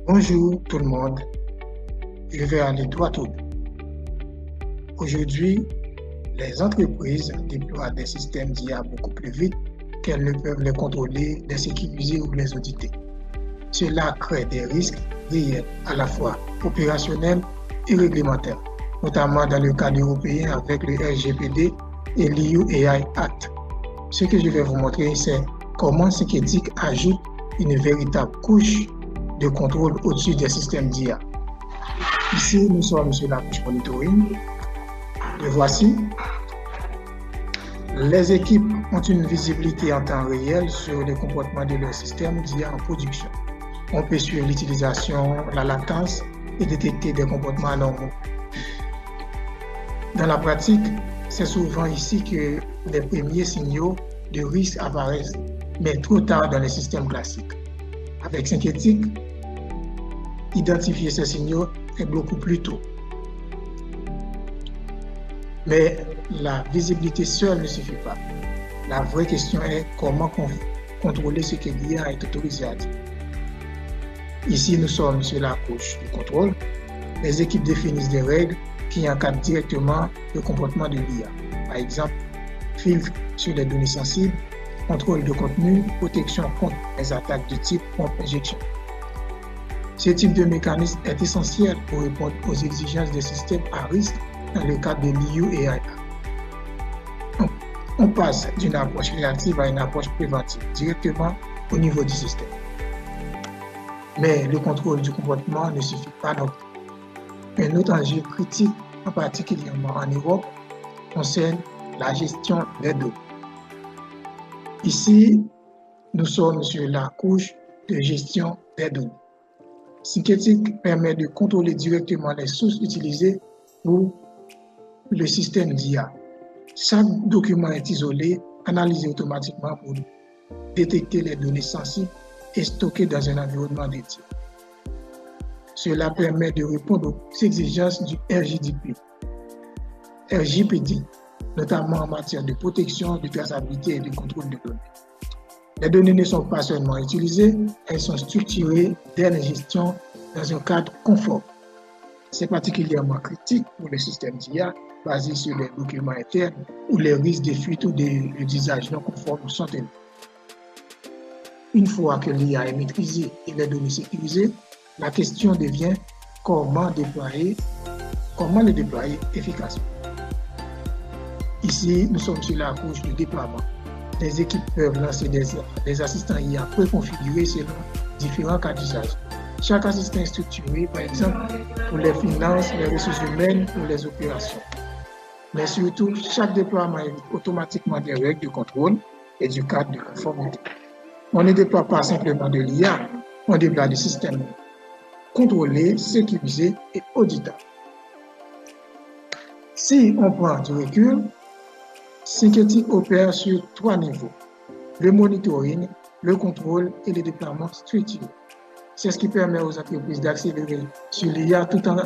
Bonjour tout le monde, je vais aller droit au but. Aujourd'hui, les entreprises déploient des systèmes d'IA beaucoup plus vite qu'elles ne peuvent les contrôler, les sécuriser ou les auditer. Cela crée des risques réels, à la fois opérationnels et réglementaires, notamment dans le cadre européen avec le RGPD et l'EU AI Act. Ce que je vais vous montrer, c'est comment Syncretic ajoute une véritable couche de contrôle au-dessus des systèmes d'IA. Ici, nous sommes sur la couche monitoring. Le voici. Les équipes ont une visibilité en temps réel sur le comportement de leur système d'IA en production. On peut suivre l'utilisation, la latence et détecter des comportements anormaux. Dans la pratique, c'est souvent ici que les premiers signaux de risque apparaissent, mais trop tard dans les systèmes classiques. Avec Syncretic, identifier ces signaux est beaucoup plus tôt. Mais la visibilité seule ne suffit pas. La vraie question est comment contrôler ce que l'IA est autorisé à dire. Ici, nous sommes sur la couche du contrôle. Les équipes définissent des règles qui encadrent directement le comportement de l'IA. Par exemple, filtre sur les données sensibles, contrôle de contenu, protection contre les attaques de type prompt injection. Ce type de mécanisme est essentiel pour répondre aux exigences des systèmes à risque dans le cadre de l'EU AI Act. On passe d'une approche réactive à une approche préventive directement au niveau du système. Mais le contrôle du comportement ne suffit pas non plus. Un autre enjeu critique, en particulièrement en Europe, concerne la gestion des données. Ici, nous sommes sur la couche de gestion des données. Syncretic permet de contrôler directement les sources utilisées pour le système d'IA. Chaque document est isolé, analysé automatiquement pour détecter les données sensibles et stocké dans un environnement dédié. Cela permet de répondre aux exigences du RGPD, notamment en matière de protection, de traçabilité et de contrôle de données. Les données ne sont pas seulement utilisées, elles sont structurées dès la gestion dans un cadre conforme. C'est particulièrement critique pour les systèmes d'IA basés sur les documents internes où les risques de fuite ou d'usage non conforme sont élevés. Une fois que l'IA est maîtrisée et les données sécurisées, la question devient comment le déployer efficacement. Ici, nous sommes sur la couche du déploiement. Les équipes peuvent lancer des assistants IA préconfigurés selon différents cas d'usage. Chaque assistant est structuré, par exemple, pour les finances, les ressources humaines ou les opérations. Mais surtout, chaque déploiement évite automatiquement des règles de contrôle et du cadre de conformité. On ne déploie pas simplement de l'IA, on déploie des systèmes contrôlés, sécurisés et auditables. Si on prend du recul, Syncretic opère sur 3 niveaux, le monitoring, le contrôle et le déploiement structuré. C'est ce qui permet aux entreprises d'accélérer sur l'IA tout en